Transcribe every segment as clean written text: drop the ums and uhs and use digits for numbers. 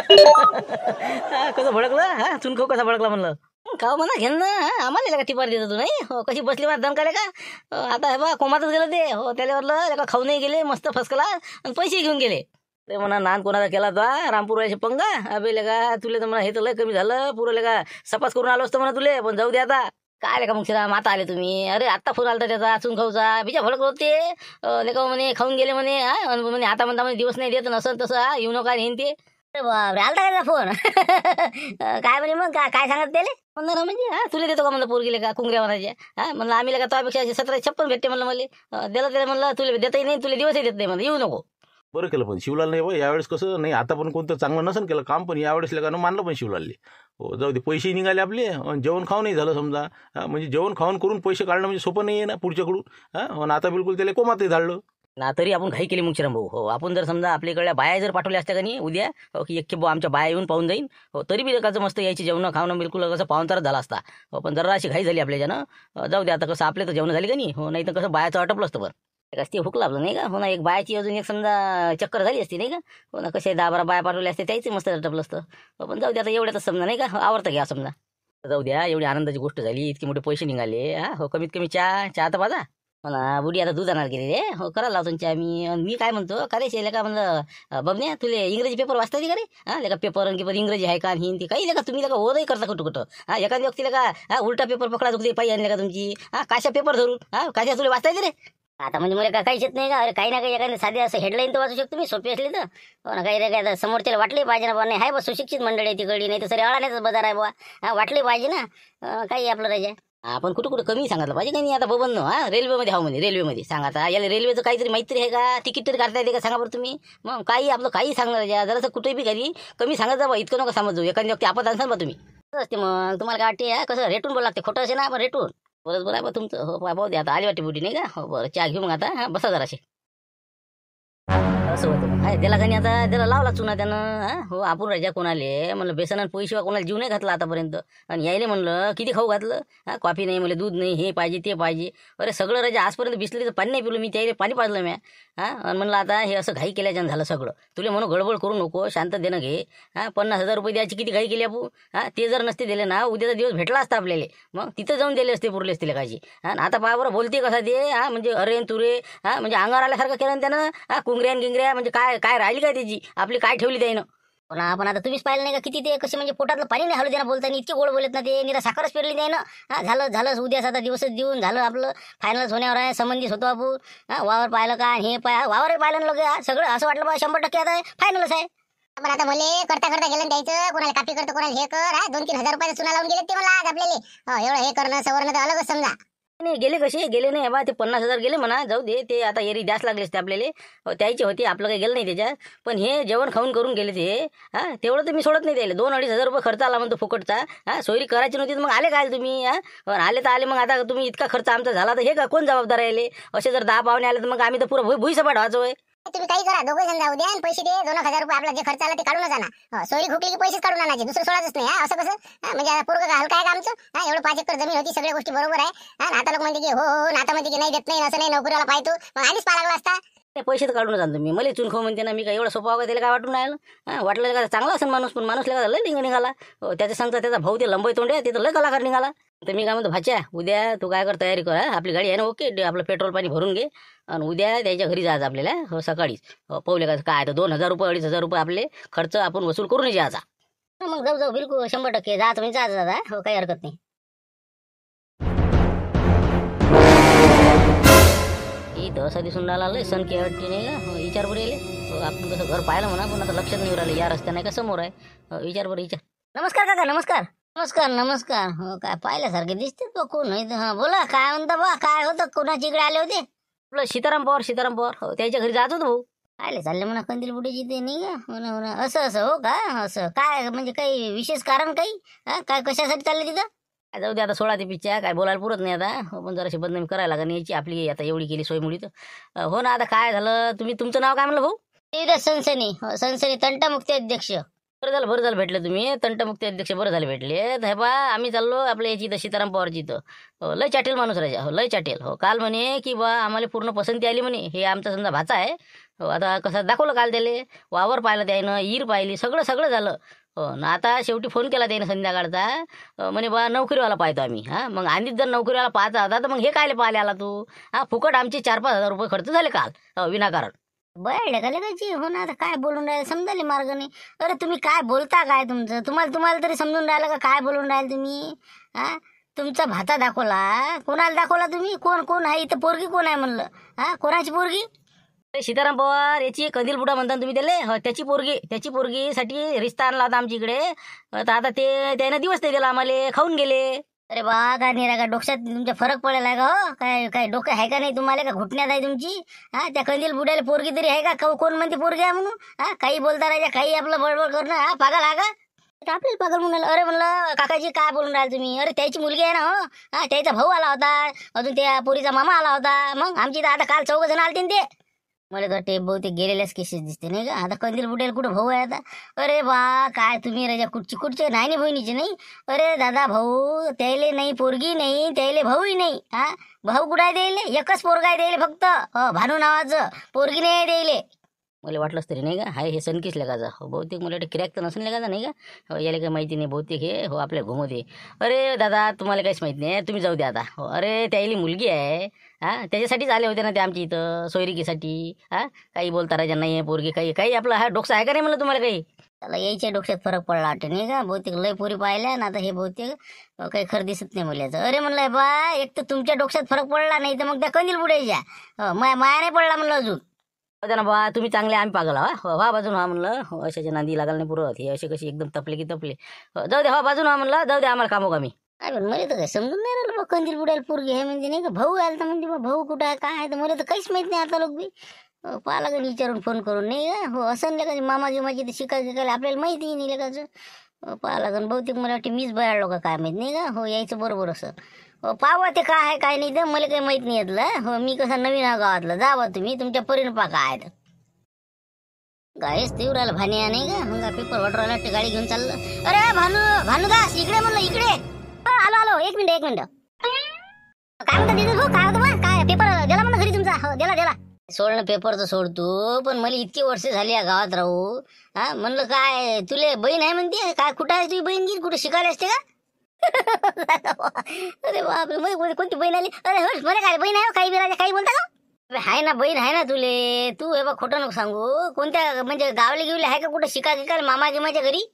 कसं भडकलं हा चुनखो कसा भडकला म्हणलं का म्हणा घेन ना आम्हाला का टिपार देतो तू नाही हो कशी बसली मला दमकाले का आता हे बा कोमातच गेलं ते हो त्याच्यावरलं का खाऊ नाही गेले मस्त फसकला आणि पैसे घेऊन गेले ते म्हणा नान कोणाचा केला तो रामपूरवाल्याचे पंगा अबे का तुले तर म्हणा हे तर लय कमी झालं पुरं का सपास करून आलो असतं म्हणा तुले पण जाऊ दे आता काय का मग श्रीराम आता आले तुम्ही अरे आत्ता फोन आलता त्याचा चुन खाऊचा बिचा भडकलो होते लेका म्हणे खाऊन गेले म्हणे हा म्हणे आता म्हणता म्हणे दिवस नाही देत नसन तसं येऊ नका नेन ते अरे बापरे आलता का फोन काय म्हणे मग काय सांगत त्याले म्हणलं म्हणजे हा तुला देतो का म्हणलं पोरगीले का कुंगऱ्या म्हणायच्या हा म्हणलं आम्ही का तुझ्यापेक्षा 1756 भेटते म्हणलं मला दिलं म्हणलं तुला देतही नाही तुला दिवसही देत नाही म्हणलं येऊ नको बरं केलं पण शिवलाल नाही बा यावेळेस कसं नाही आता पण कोणतं चांगलं नसेल केलं काम पण यावेळेस लेकानं मानलं पण शिवलालले हो जाऊ दे पैसे निघाले आपले जेवण खाऊ नाही झालं समजा म्हणजे जेवण खाऊन करून पैसे काढणं म्हणजे सोपं नाही आहे ना पुढच्याकडून आणि आता बिलकुल त्याला कोमातही धाडलं ना तरी आपण घाई केली मुक्षराम भाऊ हो आपण जर समजा आपल्याकडल्या बाया जर पाठवल्या असत्या का नाही उद्या हो की एक आमच्या बाया येऊन पाहून जाईन हो तरी बी कसं मस्त यायची जेवण खावणं बिलकुल कसं पाहुणचारच झाला असता हो पण जरा अशी घाई झाली आपल्याच्यानं जाऊ दे आता कसं आपले तर जेवण झाली का नाही हो नाही तर कसं बायाचं अटपलं असतं बरं ते हुकलं आपलं नाही का हो ना एक बायाची अजून एक समजा चक्कर झाली असती नाही का हो ना कसे 10-12 बाया पाठवले असते त्याची मस्त अटपलं असतं हो पण जाऊ दे आता एवढ्यातच समजा नाही का आवडतं घ्या समजा जाऊ द्या एवढी आनंदाची गोष्ट झाली इतके मोठे पैसे निघाले हा हो कमीत कमी चहा तर पाजा हो ना बुडी आता दूध आणायला गेली रे हो करायला लावतो चहा मी काय म्हणतो का रे शेले का म्हणलं बबन्या तुले इंग्रजी पेपर वाचता येते का रे हा लेका पेपर इंग्रजी आहे का हिंदी काही लेका तुम्ही लेका होतही करता कुठं हा एखाद्या व्यक्तीला का हा उलटा पेपर पकडा चुकते पाहिजे आणले का तुमची हा काशा पेपर धरून हा काशा तुला वाचता येते रे आता म्हणजे मला काहीच येत नाही का अरे काही ना काही एखादी साधे असं हेडलाईन तर वाचू शकतो मी सोपी असली तर हो ना काही रे काय समोरच्याला वाटले पाहिजे ना बा नाही आहे बा सुशिक्षित मंडळी आहे तिकडली नाही तर सरी अळाण्याचाच बाजार आहे बा हा वाटले पाहिजे ना काही आपलं राजा आपण कुठं कमी सांगितलं पाहिजे काही नाही आता बबन हा रेल्वेमध्ये हाव म्हणजे रेल्वेमध्ये सांगा आता याला रेल्वेचं काहीतरी माहिती आहे का तिकीट तरी काढता येते का सांगा बरं तुम्ही मग काही आपलं काही सांगणार जरासं कुठेही बी घरी कमी सांगत जा बा इतकं नका समजू एखादी व्यक्ती आपत आणसाल बा तुम्ही असते मग तुम्हाला काय वाटते कसं रेटून बोला लागते खोटं असे ना आपण रेटून बरोबर आहे बा तुमचं हो पाहू दे आता आली वाटते बुटी नाही का हो बरं चहा घेऊ मग आता हा बसा जराशे असं होतं मग त्याला काही आता त्याला लावला चुना त्यानं हा हो आपण राजा कोणाले म्हणलं बेसन आणि पोळीशिवाय कोणाला जीव नाही घातला आतापर्यंत आणि यायले म्हणलं किती खाऊ घातलं हा कॉफी नाही म्हणलं दूध नाही हे पाहिजे ते पाहिजे अरे सगळं राजा आजपर्यंत बिसलेरीचं पाणी नाही पिलो मी त्याला पाणी पाजलं म्या हा आणि म्हणलं आता हे असं घाई केल्याच्यानं झालं सगळं तुला म्हणून गडबड करू नको शांत देणं घे हा 50,000 रुपये द्यायची किती घाई केली आपण हा ते जर नसते दिले ना उद्याचा दिवस भेटला असता आपल्याला मग तिथं जाऊन दिले असते पुरले असते कायची हा आता पहा बरं बोलते कसा ते हा म्हणजे अरे तुरे हा म्हणजे अंगावर आल्यासारखं केलं त्यानं हा कुंगऱ्या गिंगऱ्या म्हणजे काय काय राहिली काय त्याची आपली काय ठेवली त्यानं पण आता तुम्हीच पाहिलं नाही का किती ते कसे म्हणजे पोटातलं पाणी नाही हलू द्या बोलताना इतके गोड बोलत ना ते निरा साखरच पेरली द्याय ना हा झालं उद्या साधा दिवसच देऊन झालं आपलं फायनलच होण्यावर आहे संबंधित होतो आपण हा वावर पाहिलं का हे वावरही पाहिलं ना लगे सगळं असं वाटलं बा 100% आता फायनलच आहे पण आता मले करता गेलं द्यायचं कोणाला कापी करतो कोणाला हे कर 2-3 हजार रुपये चुना लावून गेले ते मला आज आपल्याला एवढं हे करणं सवरणं तर अलगच समजा नाही गेले कसे गेले नाही बा ते 50,000 गेले म्हणा जाऊ दे ते आता एरी द्यास लागले असते आपल्याला त्याची होती आपलं काही गेलं नाही त्याच्यात पण हे जेवण खाऊन करून गेले ते हा तेवढं तर मी सोडत नाही त्याला 2-2.5 हजार रुपये खर्च आला म्हणतो फुकटचा हा सोयरी करायची नव्हती मग आले काय तुम्ही हा आले तर आले मग आता तुम्ही इतका खर्च आमचा झाला तर हे का कोण जबाबदार आहे असे जर 10 पाहुणे आले तर मग आम्ही तर पुरं भुईसपाट व्हायचोय तुम्ही काही करा दोघे जण जाऊ द्या आणि पैसे दे 2,000 रुपये आपला जे खर्च आला ते काढून आणा सोयरी खुकली की पैसेच काढून आणायचे दुसरं सोडायच नाही असं कसं म्हणजे आता पोरगं हलका आहे का आमचं एवढं 5 एकर जमीन होती सगळ्या गोष्टी बरोबर आहे आता लोक म्हणते की हो नाता म्हणते की नाही देत नाही असं नाही नोकरीवाला पाहतो मग आधीच पाहा लागला असता ते पैसे तर काढून आणतो मी मला चुन खाऊ म्हणते ना मी काय एवढं सोपा वगैरे त्याला काय वाटून राहिलं वाटलं का चांगला असेल माणूस पण माणूस लगा लय लिंग निघाला त्याच्या सांगता त्याचा भाऊ ते लंबई तोंड आहे ते तर लय कलाकार निघाला तर मी काय म्हणतो भाच्या उद्या तू काय कर तयारी कर आपली गाडी आहे ना ओके आपलं पेट्रोल पाणी भरून घे आणि उद्या त्याच्या घरी जायचं आपल्याला हो सकाळीच पाहुले का काय तर 2,000 रुपये 2,500 रुपये आपले खर्च आपण वसूल करून जायचा मग जाऊ बिलकुल 100% जायचं म्हणजे जायचं दादा हो काही हरकत नाही असा दिसून राहिला लय सण की वाटते नाही का विचार बरं येले आपण कसं घर पाहिलं म्हणा पण आता लक्षात नाही राहिलं या रस्त्या नाही का समोर आहे विचार बरं विचार नमस्कार काका नमस्कार हो काय पाहिल्यासारखे दिसते तो कोण नाही हा बोला काय म्हणता बा काय होतं कोणाची इकडे आले होते आपलं सीताराम पवार हो त्याच्या घरी जात होतो भाऊ आले चालले म्हणा कंदील बुटीची ते नाही का म्हणा असं हो का असं काय म्हणजे काही विशेष कारण काही काय कशासाठी चालले तिथं जाऊ दे आता 16 ते पिच्च्या काय बोलायला पुरत नाही आता पण जराशी बदनामी करायला लागेल याची आपली आता एवढी केली सोयमुळी तर हो ना आता काय झालं तुमचं नाव काय म्हणलं भाऊ सनसनी तंटामुक्ती अध्यक्ष बरं झालं भेटले तुम्ही तंटमुक्ती अध्यक्ष, बरं झाले भेटले. तर हे बा आम्ही चाललो आपल्या याची इथं सीताराम पवारची इथं. लय चाटेल माणूस राजा, लय चाटेल. काल म्हणे की बा आम्हाला पूर्ण पसंती आली म्हणे, हे आमचा समजा भाचा आहे. आता कसं दाखवलं काल त्याले, वावर पाहिलं त्यानं, ईर पाहिली, सगळं सगळं झालं. ना आता शेवटी फोन केला त्याने संध्याकाळचा. म्हणे बा नोकरीवाला पाहतो आम्ही. मग आधीच जर नोकरीवाला पाहता होता तर मग हे कायले पाहिले आला तू? फुकट आमचे 4-5 हजार रुपये खर्च झाले काल विनाकारण. बरं का लेकाची हो ना. आता काय बोलून राहिले समजायला मार्ग नाही. अरे तुम्ही काय बोलता काय तुमचं? तुम्हाला तरी समजून राहिलं का काय बोलून राहिले तुम्ही? तुमचा भाता दाखवला, कोणाला दाखवला तुम्ही? कोण आहे इथं? पोरगी कोण आहे म्हणलं? कोणाची पोरगी? सीताराम पवार याची कंदील बुडा म्हणता तुम्ही त्याले. त्याची पोरगीसाठी रिश्ता आणला होता आमच्या इकडे. तर आता ते त्यानं दिवस नाही दिला आम्हाला, खाऊन गेले. अरे बा काय नाही का डोक्यात तुमच्या फरक पडेल आहे का? हो काय डोकं आहे का नाही तुम्हाला? का घुटण्यात आहे तुमची? त्या कंदील बुड्याला पोरगी तरी आहे का? कोण म्हणते पोरगी आहे म्हणून? काही बोलता राहायच्या, काही आपलं बडबड करणं. पागल आहे का आपल्याला? पागल म्हणाल? अरे म्हणलं काकाजी काय बोलून राहिले तुम्ही? अरे त्याची मुलगी आहे ना. हो त्याचा भाऊ आला होता, अजून त्या पोरीचा मामा आला होता. मग आमची तर आता काल 4 जण आलते ते. मला तर ते बहुतेक गेलेल्याच केसेस दिसते नाही का? आता कंदील बुडेल कुठं भाऊ आहे आता? अरे बा काय तुम्ही राजा कुठचे नाही बहिणीचे नाही? अरे दादा भाऊ त्याले नाही, पोरगी नाही त्याले, भाऊही नाही. भाऊ कुठं आहे द्यायले? एकच पोरगा आहे द्यायले फक्त, भानू नावाचं. पोरगी नाही द्यायले. मला वाटलंच तरी नाही का, हाय हे सनकीच लेखाचा. बहुतेक मला वाटतं किराक तर नसेल लेखाचा नाही का? याला काही माहिती नाही बहुतेक हे आपल्या घुमवते. अरे दादा तुम्हाला काहीच माहिती नाही, तुम्ही जाऊ द्या आता. अरे त्याली मुलगी आहे. त्याच्यासाठीच आले होते ना ते आमच्या इथं सोयरिकीसाठी. काही बोलता राजा नाही आहे पोरगी, काही आपला डोकसा आहे का नाही म्हणलं तुम्हाला काही? त्याला यायच्या डोक्यात फरक पडला वाटते नाही का? बहुतेक लय पोरी पाहिल्या ना आता हे बहुतेक काही खरं दिसत नाही मुलाचं. अरे म्हणलं बा एक तर तुमच्या डोक्यात फरक पडला नाही तर मग त्या कंदील बुडायच्या माया नाही पडला म्हणलं अजून. ना बा तुम्ही चांगले, आम्ही पागल. व्हा बाजून व्हा म्हणलं. अशाच्या नांदी लागायला नाही पुरत. हे असे कशी एकदम तपले की तपले. जाऊ द्या, बाजून व्हा म्हणलं. जाऊ द्या आम्हाला कामोकामी. पण मला तर काही समजून नाही राहिलं बा. कंदील बुडायला पोरगी आहे म्हणजे नाही का? भाऊ आला तर म्हणते बा भाऊ कुठं आहे काय आहे? तर मला तर काहीच माहित नाही आता. लोक बी पाहा लागेल विचारून फोन करून नाही का? हो असं नाही का? मामा गिमाची तर शिकायला आपल्याला माहिती नाही लेकाचं. पाहा लागेल बहुतेक मला वाटते मीच बयाडलो का काय माहित नाही का? हो यायचं बरोबर असं. पावा ते काय आहे काय नाही तर मला काही माहित नाही येतलं. हो मी कसं नवीन गावातलं. जावा तुम्ही तुमच्या परीनं पा काय आहे. गाडीच देऊ राहिला भानिया नाही का? मग पेपर वाटवायला गाडी घेऊन चाललं. अरे भानुदास इकडे म्हणलं इकडे. आलो 1 मिनिट. काय म्हणता दिदे भाऊ? काय होतं बा? काय पेपर दिला म्हणा घरी तुमचा? हो दिला. सोडणं पेपर तर सोडतो, पण मला इतकी वर्ष झाली या गावात राहू. म्हणलं काय तुले बहीण आहे म्हणते काय? कुठं आहे तुझी बहीण? गी कुठे शिकायला असते का? अरे बापरे मध्ये कोणती बहीण आली? अरे मला काय बहीण आहे? काही बिराजा काही बोलता का? आहे ना बहीण आहे ना तुले. तू हे बा खोटं नको सांगू. कोणत्या म्हणजे गावले घेऊले आहे का कुठं शिकायला मामा गिमाच्या घरी?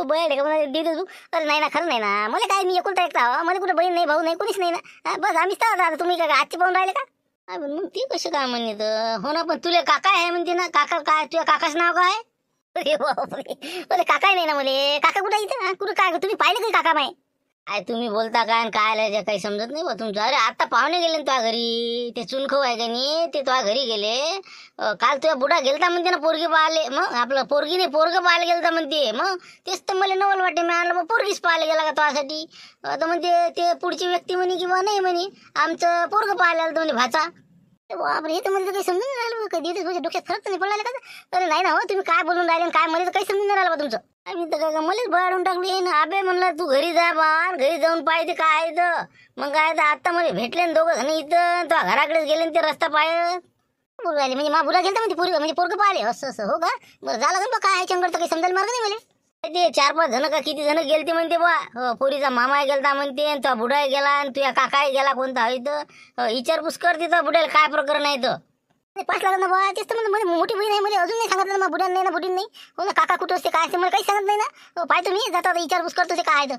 बहीण का देतो तू? अरे नाही ना खरं नाही ना. मला काय मी एकुलता एकटा. मला कुठं बहीण नाही भाऊ नाही कोणीच नाही ना. बस आम्हीच तर. तुम्ही काय आजची पाहून राहिले का? मग ती कसं काय म्हणणे तर हो ना. पण तुला काका आहे म्हणते ना. काका काय तुझ्या काकाचं नाव काय? अरे बापरे काका नाही ना मला. काका कुठं इथं? कुठं काय तुम्ही पाहिलं काही काका माय? काय तुम्ही बोलता काय काय काही समजत नाही बा तुमचं. अरे आता पाहुणे गेले ना तुझ्या घरी. ते चुनखो आहे का नाही ते तुझ्या घरी गेले. काल तुझ्या बुडा गेलता म्हणते ना पोरगी पाहिले. मग आपलं पोरगी नाही पोरगं पाहायला गेलता म्हणते. मग तेच तर मला नवल वाटते. मी आणलं मग पोरगीच पाहायला गेला का तुझ्यासाठी? तर म्हणते ते पुढची व्यक्ती म्हणे किंवा नाही म्हणे आमचं पोरगं पाहायला आलं म्हणे भाचा. बापरे हे तर मला काही समजून नाही राहिलं. कधी तुझ्या डोक्यात फरक तर नाही पडला का? अरे नाही ना हो तुम्ही काय बोलून राहिले काय मला तर काही समजून नाही राहिलं बा तुमचं. आम्ही तर काय मलाच बळाडून टाकली ना. अबे म्हणलं तू घरी जा बा. घरी जाऊन पाहिजे काय तर मग काय तर आता मला भेटले ना 2 जण इथं. तो घराकडेच गेले ते रस्ता पाय बोलू राहिले. म्हणजे मा बुडा गेलता म्हणते पोरगी म्हणजे पोरगं पाहिले असं हो का? बरं झालं का काय आहे चंगड तर काही समजायला मार्ग नाही मला. ते 4-5 जण का किती जण गेलते म्हणते बा. पोरीचा मामा गेलता म्हणते. तो बुडाही गेला आणि तुझ्या काकाही गेला कोणता आहे तर विचारपूस करते तर बुड्याला काय प्रकरण आहे तर. 5 लाख ना बा. तेच तर म्हणजे मोठी बहीण आहे मला अजून नाही सांगितलं ना. बुड्यान नाही ना बुडीन नाही. हो ना काका कुठं असते काय असते मला काही सांगत नाही ना. पाय तुम्ही जाता विचारपूस करतो ते काय आहे तर.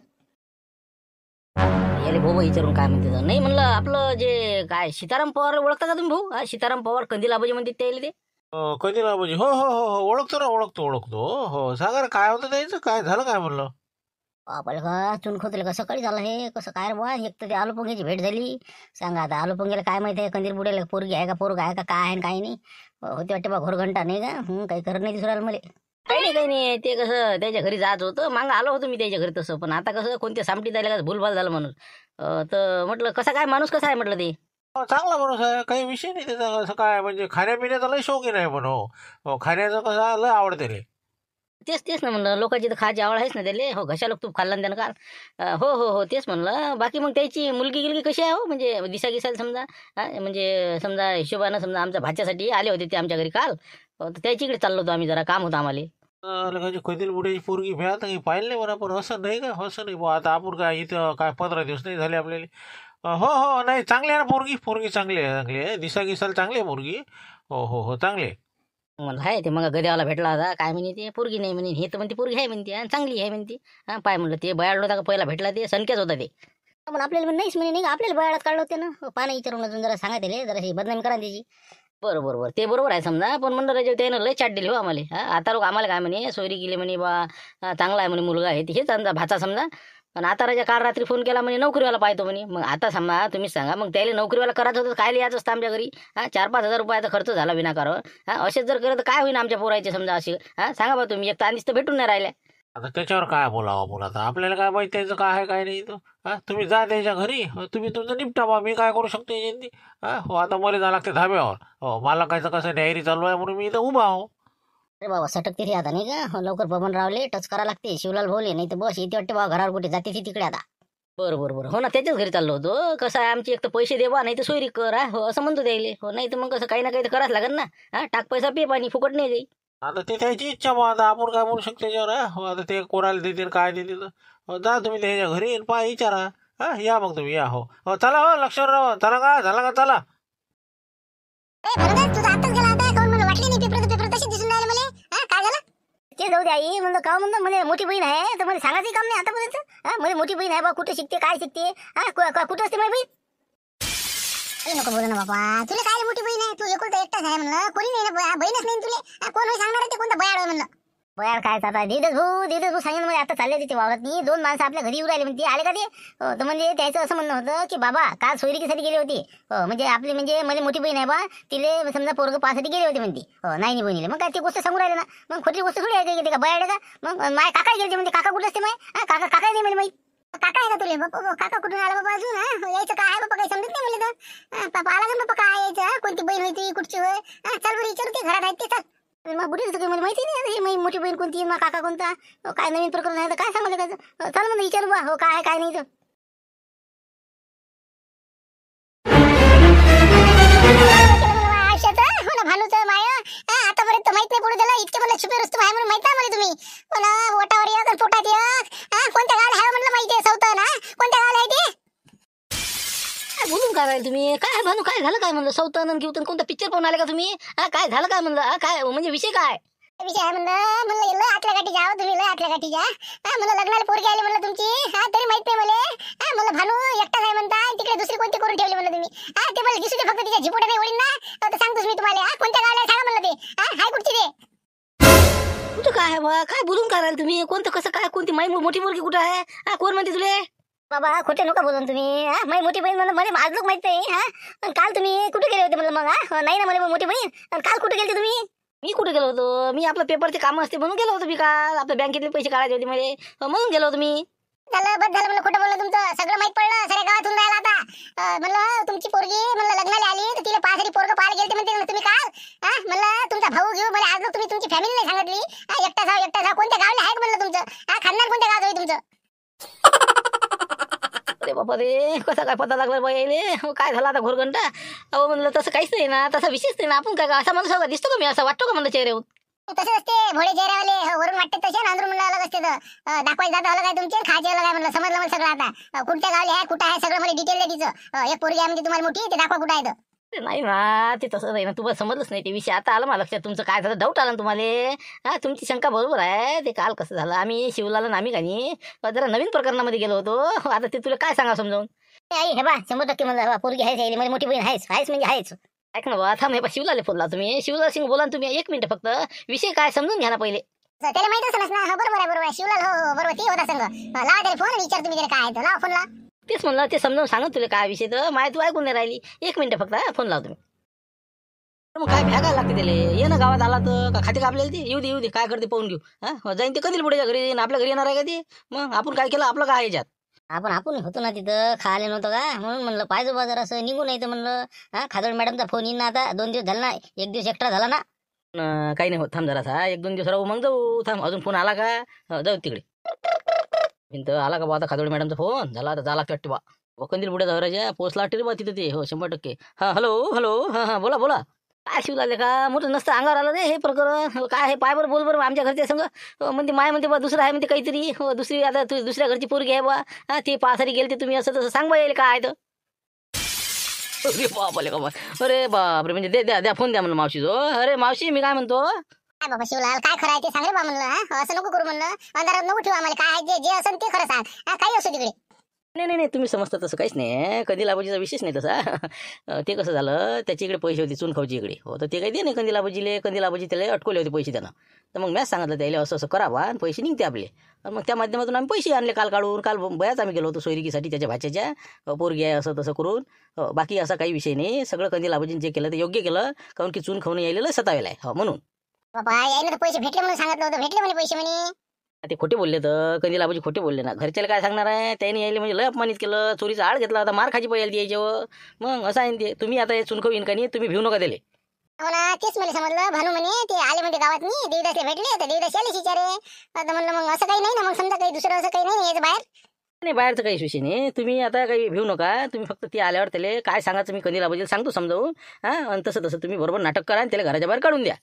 याले भाऊ विचारून काय म्हणते तर. नाही म्हणलं आपलं जे काय सीताराम पवार ओळखता का तुम्ही भाऊ? सीताराम पवार कंदील आबाजी म्हणते त्याला ते. कंदील आबाजी हो हो हो ओळखतो ना ओळखतो. हो सांगा काय होतं त्याचं? काय झालं काय म्हणलं? आपल्याला का चुनखोतले का सकाळी झालं हे कसं काय रे बुवा? एक तर ते आलूपोंग्याची भेट झाली. सांगा आता आलूपोंग्याला काय माहिती आहे कंदील बुड्याला पोरगी आहे का पोरगा आहे का काय आहे काय नाही. होते वाटते बा घोरघंटा नाही का? काही करत नाही दिसू मला. काही नाही ते कसं त्याच्या घरी जात होतं. मागं आलो होतो मी त्याच्या घरी तसं. पण आता कसं कोणत्या सामटीत आल्या का भूलभाल झालं म्हणून. तर म्हटलं कसा काय माणूस कसा आहे म्हटलं ते. चांगला माणूस आहे, काही विषय नाही त्याचा. असं काय म्हणजे खाण्यापिण्याचा लय शौकीन आहे, पण हो खाण्याचं कसं लय आवडते रे. तेच ना म्हणलं, लोकांची तर खायची आवड आहेच ना त्याले. हो, घशाला तूप खाल्ला ना त्यानं काल. हो तेच म्हणलं. बाकी मग त्याची मुलगी गिलगी कशी आहे हो, म्हणजे दिसागिसायला समजा, म्हणजे समजा हिशोबानं समजा आमच्या भाच्यासाठी आले होते ते आमच्या घरी काल. तर त्याच्या इकडे चाललो होतो आम्ही, जरा काम होतं आम्हाला. लगाची कधील बुड्याची पोरगी भ्या तर पाहिलं नाही म्हणा, पण असं नाही का, असं नाही बुवा. आता आपण काय इथं काय 15 दिवस नाही झाले आपल्याला. हो नाही, चांगली आहे ना पोरगी चांगली आहे दिसागिसाला चांगली आहे पोरगी. हो चांगली आहे. म्हणलं आहे ते मग गद्यावाला भेटला होता, काय म्हणे ते पोरगी नाही म्हणे, हे तर म्हणते पोरगी आहे म्हणते आणि चांगली आहे म्हणते. पाय म्हणलं ते बयाळ होता का पहिला भेटला ते सनक्याच होता ते. पण आपल्याला नाहीच म्हणे, नाही आपल्याला बयाळात काढलं होते ना. पाणी विचारून अजून जरा सांगा त्याला, जरा बदनामी करा त्याची. बरोबर ते बरोबर आहे समजा, पण म्हणलं राजे त्यानं लय चाट दिली हो आम्हाला. आता लोक आम्हाला काय म्हणे, सोयरी गेली म्हणे बा, चांगला आहे म्हणे मुलगा आहे हेच आमचा भाचा समजा. पण आता राजा काल रात्री फोन केला म्हणे नोकरीवाला पाहतो म्हणे. मग आता समजा तुम्हीच सांगा, मग त्याला नोकरीवाला करायचं होतं काय यायचं असतं आमच्या घरी. 4-5 हजार रुपयाचा खर्च झाला विनाकारण. असेच जर करत तर काय होईल आमच्या पोरायचे समजा असे. सांगा बा तुम्ही, एक तर आधीच तर भेटून नाही राहिल्या. आता त्याच्यावर काय बोलावं आपण, आता आपल्याला काय माहिती त्याचं काय आहे काय नाही तो. तुम्ही जा त्याच्या घरी, तुम्ही तुमचं निपटा बा, मी काय करू शकतो याच्यानी. हो आता मला जा लागते धाब्यावर. मला कायचं कसं डायरी चालू आहे म्हणून मी इथं उभा आहो. अरे बाबा सटकते रे आता नाही का, लवकर बबन रावले टच करा लागते, शिवलाल भोवले नाही तर बस येते वाटते बाबा घरावर कुठे जाते ती तिकडे आता. बरोबर हो ना, त्याच्याच घरी चाललो होतो. कसं आहे आमची एक तर पैसे देवा नाही तर सोयरी कर. हो असं म्हणतो द्यायले. हो नाही तर मग कसं काही ना काही तर करावंच लागेल ना. टाक पैसा पे पाणी फुकट नाही जाई. आता ते त्याची इच्छा बा, आता आपण काय बोलू शकतो त्याच्यावर. हो आता ते कोणाला देतील काय देतील. जा तुम्ही त्याच्या घरी पहा विचारा. या मग तुम्ही या. हो चला, हो लक्षावर राहा. चला का झाला का, चला. तुझा आताच गेला होता, काऊन मला वाटली नाही पेपर तशी दिसून राहिले मला. काय झालं ते जाऊ दे आई, म्हणलं का म्हणलं मला मोठी बहीण आहे तर मला सांगायचं काम नाही आतापर्यंत. मला मोठी बहीण आहे बा, कुठे शिकते काय शिकते, कुठं असते माझी बहीण. अरे नको बोलू ना बाबा, तुला काय मोठी बहीण आहे, तू एकुलता एकटाच आहे म्हणलं, कोणी नाही ना, बहीणच नाही तुला. कोण होय सांगणार ते, कोणतं बयाड होय म्हणलं. बयार काय आता धीरज भाऊ सांगितलं म्हणजे आता चालले तिथे वावरात. 2 माणसं आपल्या घरी येऊ राहिले म्हणते, आले का ते. तर म्हणजे त्याचं असं म्हणणं होतं की बाबा काल सोयरीकीसाठी गेले होते. म्हणजे आपली म्हणजे मला मोठी बहीण आहे बा, तिले समजा पोरग पाहासाठी गेले होते म्हणते. नाही बहिणीले मग काय ती गोष्ट सांगू राहिले ना, मग खोटी गोष्ट थोडी आहे का, बयाड का. मग माय काका गेले म्हणजे, काका कुठं असते माय, काका नाही म्हणे माहिती. काका आहे का तुले बाबा, काका कुठून आला बाबा अजून. यायचं काय बाबा, काही समजत नाही मला तर. पापा आला का बाबा, काय यायचं, कोणती बहीण होती कुठची होय. चल बरं विचारू, ते घरात आहेत ते. चल मग बुढी मला माहिती नाही माझी मोठी बहीण कोणती, मग काका कोणता, काय नवीन प्रकरण आहे तर काय सांगायला काय. चल म्हणलं विचारू बा, हो काय आहे काय नाही तर. आयुष्याचं हो ना, भानूचं माय आतापर्यंत माहित नाही पडू त्याला. इतके मला छुपे रुस्तम आहे म्हणून माहित आहे मला तुम्ही. पण ओटावर एक आणि पोटात एक. कोणत्या गावाला आहे म्हणलं माहिती आहे, सौता ना कोणत्या गावाला आहे ते. बोलून काय राहील तुम्ही, काय भानू काय झालं काय म्हणलं, सौतन घेऊन कोणता पिक्चर पाहून आले का तुम्ही. काय झालं काय म्हणलं, काय म्हणजे विषय काय. विषय आहे म्हणलं लय आतल्या गाठी जाव तुम्ही, लय आतल्या गाठी जा. म्हणलं लग्नाला पोरगी आली म्हणलं तुमची. तरी माहित नाही मला. म्हणलं भानू एकटाच आहे म्हणता, तिकडे दुसरी कोणती करून ठेवली म्हणलं तुम्ही. ते मला दिसू दे फक्त, तिच्या झिपोटा नाही ओळीन ना. तर सांगतोच मी तुम्हाला. कोणत्या गावाला सांगा म्हणलं ते. हाय कुठची ते. कुठं काय आहे बा, काय बोलून काय राहील तुम्ही, कोणतं कसं काय, कोणती माई मोठी मुलगी कुठं आहे, कोण म्हणते तुले. बाबा खोटे नका बोलून तुम्ही. माई मोठी बहीण म्हणलं मला आज लोक माहित नाही. काल तुम्ही कुठे गेले होते म्हणलं, मग नाही ना मला मोठी बहीण. काल कुठे गेले तुम्ही. मी कुठे गेलो होतो, मी आपलं पेपरचे काम असते म्हणून गेलो होतो मी काल. आपल्या बँकेतले पैसे काढायचे होते मला, म्हणून गेलो होतो मी. झालं बस झालं म्हणलं, खोटं बोललं तुमचं सगळं माहित पडलं, सगळ्या गावातून राहिला आता. म्हणलं तुमची पोरगी म्हणलं लग्नाला आली तर तिला पाहासाठी पोरग पाहायला गेलते म्हणते तुम्ही काल. म्हणलं तुमचा भाऊ घेऊ मला आज तुम्ही तुमची फॅमिली नाही सांगितली. एकटा जाऊ कोणत्या गावाला आहे म्हणलं तुमचं. खानदान कोणत्या गावात होई तुमचं. अरे बाबा रे, कसा काय पता लागला बाईले, काय झालं आता घोरघंटा. अहो म्हणलं तसं काहीच नाही ना, तसा विशेष नाही ना. आपण काय असा माणूस दिसतो का मी, असा वाटतो का म्हणलं चेहऱ्यावर. तसं असते भोळे चेहऱ्यावाले, वरून वाटते तसे नांदूर म्हणलं अलग असते. तर दाखवायचं जातं अलग आहे तुमचे, खायचे अलग आहे म्हणलं. समजलं मला सगळं आता. कुठच्या गावले आहे कुठं आहे सगळं मला डिटेल द्या तिचं. एक पोरगी आहे म्हणजे तुम्हाला मोठी, ते दाखवा कुठं आहे तर. नाही ना, ते तसं नाही ना, तुम्हाला समजलंच नाही ते विषय. आता आलं मला लक्षात तुमचं काय झालं, डाऊट आला ना तुम्हाला. तुमची शंका बरोबर आहे. ते काल कसं झालं, आम्ही शिवलाला आम्ही का नाही जरा नवीन प्रकरणामध्ये गेलो होतो. आता ते तुला काय सांगा समजावून. आई हे बा 100% म्हणलं पोरगी आहेच, मला मोठी बहीण आहेच म्हणजे आहेच. ऐक ना बा, थांब हे बा, शिवलाले फोन लावा तुम्ही. शिवलाल सिंग बोला ना तुम्ही, 1 मिनिट फक्त. विषय काय समजून घ्या ना पहिले. त्याला माहित असेल ना. बरोबर आहे शिवलाल. हो बरोबर, ते होता संग. लावा त्याला फोन आणि विचार तुम्ही त्याला काय आहे तर. लावा फोन ला. तेच म्हणलं, ते समजावून सांगत तुला काय विषय तर. माय तू ऐकून नाही राहिली. 1 मिनिट फक्त, फोन लावा तुम्ही. मग काय भ्यागा लागते त्याला. ये ना गावात आला तर का खाते का आपल्याला ते. येऊ दे काय करते पाहून घेऊ. जाईन ते कधी पुढेच्या घरी, आपल्या घरी येणार आहे का ते. मग आपण काय केलं आपलं काय याच्यात. आपण होतो ना तिथं खायला नव्हतं का, म्हणून म्हणलं पाहिजे बाजार असं निघून नाही तर म्हणलं हा खादड मॅडमचा फोन येईन ना, आता 2 दिवस झाला ना, 1 दिवस एक्स्ट्रा झाला ना. काही नाही होत, थांब जरासा 1-2 दिवस राहू मग जाऊ. थांब, अजून फोन आला का? जाऊ तिकडे. तर आला का बा आता खादोड मॅडमचा फोन? झाला आता जाला वाटते बा. कंदील बुड्या जावराच्या पोचला वाटते रे बा तिथे ते. हो 100%. हा हॅलो हॅलो, हा हा बोला बोला. काय शिवलाले का? मोठं नसतं अंगावर आलं रे हे प्रकरण. काय हे पाय बरं बोल बरं आमच्या घरच्या संग. म्हणते माय म्हणते बा दुसरं आहे म्हणते काहीतरी. हो दुसरी आता तू दुसऱ्या घरची पोरगी आहे बा. हा ते पासाठी गेलते तुम्ही असं तसं सांग बा येईल काय तर. अरे बापले का बा. अरे बापरे, म्हणजे द्या द्या फोन द्या म्हणलं मावशी जो. अरे मावशी मी काय म्हणतो, काय बाबा शिवलाल काय खरं आहे ते सांग रे बा म्हणलं. हा असं नको करू म्हणलं, अंधारात नको ठेवू आम्हाला. काय जे जे असेल ते खरं सांग. हा काही असो तिकडे. नाही नाही नाही, तुम्ही समजता तसं काहीच नाही. कंदील आबाजीचा विशेष नाही तसा. ते कसं झालं, त्याच्या इकडे पैसे होते चुनखावची इकडे. हो तर ते काही दे नाही कंदील आबाजीले. कंदील आबाजी त्याला अटकवले होते पैसे त्यानं. तर मग मॅच सांगितलं त्याला असं असं करावा आणि पैसे निघते आपले. मग त्या माध्यमातून आम्ही पैसे आणले काल काढून. काल बयाच आम्ही गेलो होतो सोयरिकीसाठी त्याच्या भाच्याच्या. पोरगी आहे असं तसं करून. बाकी असा काही विषय नाही. सगळं कंदील आबाजीने जे केलं ते योग्य केलं, कारण की चून खाऊन यायला सतावेला आहे. हो म्हणून बाबा यायला तर पैसे भेटले म्हणून सांगितलं होतं, भेटले म्हणे पैसे म्हणे. ते खोटे बोलले, तर कंदील आबाजी खोटे बोलले ना. घरच्याला काय सांगणार आहे, त्याने यायला म्हणजे लय अपमानित केलं. चोरीचा आळ घेतला होता, मार खाची पाहिजे यायच्यावर. मग असं आहे ते. तुम्ही आता हे चुनखाऊ येईन का नाही, तुम्ही भिऊ नका दिले. हो ना, तेच मला समजलं. भानू म्हणे ते आले म्हणजे गावात नाही, देवदासला भेटले तर देवदास आले विचारे. आता म्हणलं मग असं काही नाही ना, मग समजा काही दुसरं असं काही नाही यायचं बाहेर. नाही बाहेरचं काही विषय नाही. तुम्ही आता काही भिऊ नका. तुम्ही फक्त ती आल्यावर त्याला काय सांगायचं मी कंदील आबाजीला सांगतो समजावून. हा आणि तसं तसं तुम्ही बरोबर नाटक करा आणि त्याला घराच्या बाहेर काढून द्या.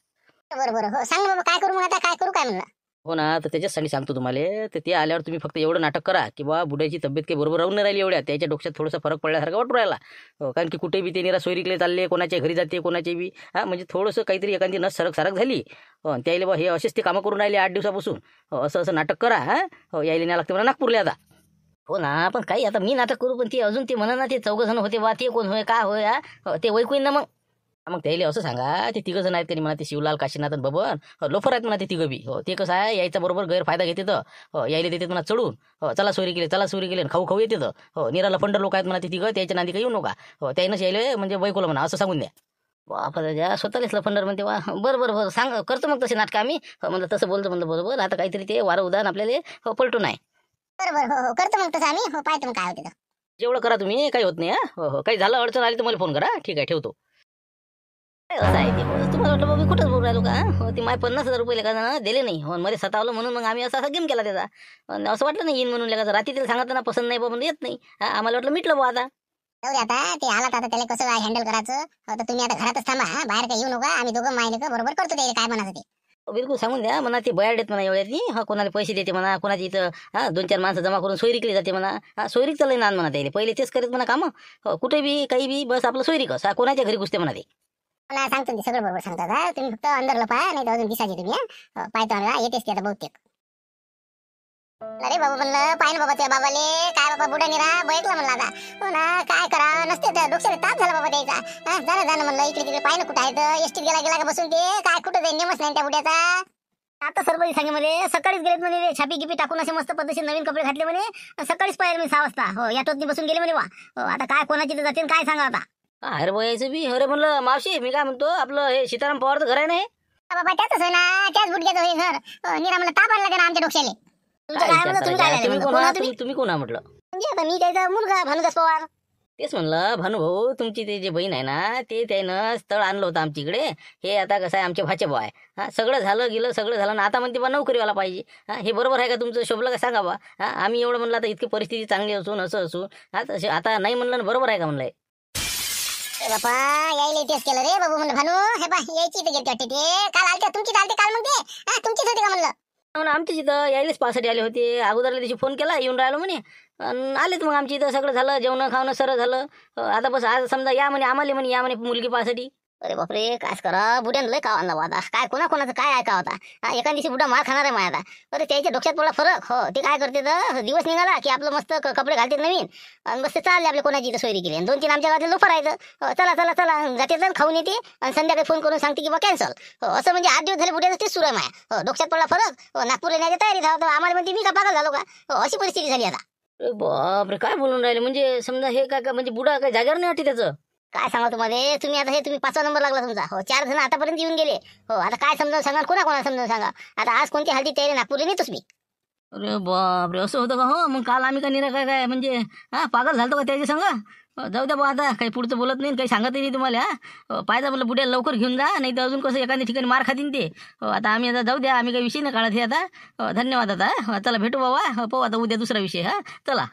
बरोबर हो सांग बाबा, काय करू मग आता, काय करू काय म्हणलं. हो ना, तर त्याच्यासाठी सांगतो तुम्हाला. तर ते आल्यावर तुम्ही फक्त एवढं नाटक करा की बा बुड्याची तब्येत काही बरोबर राहून नाही राहिली एवढ्या. त्याच्या डोक्यात थोडासा फरक पडल्यासारखा वाटू राहिला. कारण की कुठे बी ते निरा सोयरीकडे चालले, कोणाच्या घरी जाते, कोणाचे बी. हा म्हणजे थोडंसं काहीतरी एखादी नस सरक झाली. त्याला बा हे असेच ते कामं करून राहिले 8 दिवसापासून. असं असं नाटक करा. हा यायला नाही लागते मला नागपूरला आता. हो ना, पण काही आता मी नाटक करू, पण ते अजून ते म्हणा ना ते 4 जण होते बा, ते कोण होय काय होय. ते वैकून ना मग त्याला असं सांगा ते 3 जण आहेत तरी म्हणा, ते शिवलाल काशीनाथ आणि बबन लोफर आहेत म्हणा ते 3 बी. हो ते कसं आहे, यायचा बरोबर गैरफायदा घेते तर यायला देतात म्हणा चढून. चला चोरी केली, चला चोरी केली, खाऊ खाऊ येते तर. हो निराला फंडर लोक आहेत म्हणा ते 3, त्याच्या नांदी काही येऊ नका. हो त्यानंच यायला म्हणजे बैकोला म्हणा असं सांगून द्या. बापा स्वतःलाच लफंडर म्हणते वा. बरं बरं बरं सांग, करतो मग तसे नाटकं आम्ही. म्हणलं तसं बोलतो म्हणलं बरोबर. आता काहीतरी ते वारं उदाहरण आपल्याला पलटू नाही. बरोबर हो हो करतो मग तसं आम्ही. हो पाहतो मग काय होते तर. जेवढं करा तुम्ही, काही होत नाही. हो हो काही झालं अडचण आली तर मला फोन करा. ठीक आहे ठेवतो. असं आहे ते. तुम्हाला वाटलं बाबा कुठंच बोलू राहिलो का? हो ते माय 50,000 रुपये लेखा दिले नाही. हो मध्ये सतावलं म्हणून मग आम्ही असा गेम केला त्याचा. असं वाटलं नाही येईन म्हणून लेखाचं. रात्री त्याला सांगितलं ना पसंत नाही बा म्हणून येत नाही. आम्हाला वाटलं मिटलं बा आता. जाऊ दे आता, ते आला आता त्याला कसं हँडल करायचं. तर तुम्ही आता घरातच थांबा, बाहेर काही येऊ नका. आम्ही दोघं मायले का बरोबर करतो त्याला काय म्हणायचं ते. बिलकुल सांगून द्या म्हणा. ते बयाड देत म्हणा एवढ्यात. हा कोणाला पैसे देते म्हणा, कोणाची इथं 2-4 माणसं जमा करून सोयरी केली जाते म्हणा. सोयरीक चालय ना म्हणा त्याला. पहिले तेच करीत म्हणा कामं. कुठे बी काही बी बस आपलं सोयरी कस कोणाच्या घरी घुसते म्हणा ते. मला सांगतो ते सगळं बरोबर सांगतात. तुम्ही फक्त अंदरला पहा, नाही तर अजून दिसायचे तुम्ही. पाहतो आम्हाला येतेच ते आता बहुतेक. अरे बाबा म्हणलं पाय ना बाबा त्या बाबाले. काय बाबा बुडा निरा बैठला म्हणलं आता. हो ना काय करा नसते तर डोक्याला ताप झाला बाबा द्यायचा. जाणं म्हणलं इकडे तिकडे पाय ना कुठं आहे. एसटीत गेला का बसून ते काय कुठं जाईल नेमच नाही त्या बुड्याचा. आता सरपंच सांगे मला सकाळीच गेलेत म्हणे, छापी गिपी टाकून असे मस्त पद्धतीने नवीन कपडे घातले म्हणे. सकाळीच पाहिजे मी 6 वाजता. हो याटोतनी बसून गेले म्हणे वा. आता काय कोणाची तर जाते काय सांगा आता. अरे बोयाचं बी. अरे म्हणलं मावशी मी काय म्हणतो, आपलं हे सीताराम पवारचं घर आहे ना हे? बाबा त्याच होय ना, त्याच बुडक्याचं होय घर. निरा मला ताप आणला ना आमच्या डोक्याले. तुमचं काय म्हणलं, तुम्ही काय तुम्ही कोण म्हटलं? म्हणजे मी त्याचा मुलगा भानुदास पवार. तेच म्हणलं भानुभाऊ तुमची ते जे बहीण आहे ना, ते त्यानं स्थळ आणलं होतं आमच्या इकडे. हे आता कसं आहे आमचे भाचे भाऊ आहे. सगळं झालं गेलं सगळं झालं ना, आता म्हणते बा नोकरीवाला पाहिजे. हे बरोबर आहे का तुमचं? शोभलं का सांगा बा. आम्ही एवढं म्हणलं आता इतकी परिस्थिती चांगली असून असं असून आता नाही म्हणलं ना, बरोबर आहे का म्हणलंय? बापा यायला तेच केलं रे बाबू म्हणलं भानू. हे बा यायची तर गेलते वाटते ते. काल आलते तुमची चालते काल मग ते. तुमचीच होती का म्हणलं? आमच्या इथं यायलेच पासाठी आले होते. अगोदरल्या दिवशी फोन केला येऊन राहिलो म्हणे. आलेत मग आमच्या इथं सगळं झालं, जेवण खावणं सरळ झालं. आता बस आज समजा या म्हणे आम्हाला म्हणे, या म्हणे मुलगी पाहासाठी. अरे बापरे कायच करा बुड्यानं लय का आणला आता. काय कोणाचं काय ऐका होता. एका दिवशी बुडा मार खाणार आहे माझ्या आता. अरे त्याच्या डोक्यात पडला फरक. हो ते काय करते तर दिवस निघाला की आपलं मस्त कपडे घालते नवीन आणि मस्त चालले आपले कोणाची इथं सोयरी केली. 2-3 आमच्या गावातले लोफर आहेत. चला चला चला जाते तर खाऊन येते आणि संध्याकाळी फोन करून सांगते की बा कॅन्सल. असं म्हणजे 8 दिवस झाले बुड्याचं तेच सुरू आहे माझ्या. डोक्यात पडला फरक. नागपूरला येण्याची तयारी झाला. आम्हाला म्हणते मी का पागल झालो का. अशी परिस्थिती झाली आता. अरे बापरे काय बोलून राहिले. म्हणजे समजा हे काय म्हणजे बुडा काय जागेवर नाही वाटते त्याचं. काय सांगा तुम्हाला तुम्ही आता हे तुम्ही 5वा नंबर लागला तुमचा. हो 4 जण आतापर्यंत येऊन गेले. हो आता काय समजावून सांगा, कोणाला समजावून सांगा. आता आज कोणती हल्दी तयारी नागपूरला नेतोच मी. अरे बापरे, असं होतं का? हो मग काल आम्ही का निरा काय म्हणजे पागल झालतो का त्याच्या संग? जाऊ द्या बा, आता काही पुढचं बोलत नाही, काही सांगतही नाही तुम्हाला. पाहिजे म्हटलं बुड्याला लवकर घेऊन जा, नाही तर अजून कसं एखाद्या ठिकाणी मार खातीन ते. आता आम्ही आता जाऊ द्या, आम्ही काही विषय नाही काढत हे आता. धन्यवाद आता. चला भेटू बाबा. पाहू आता उद्या दुसरा विषय. चला.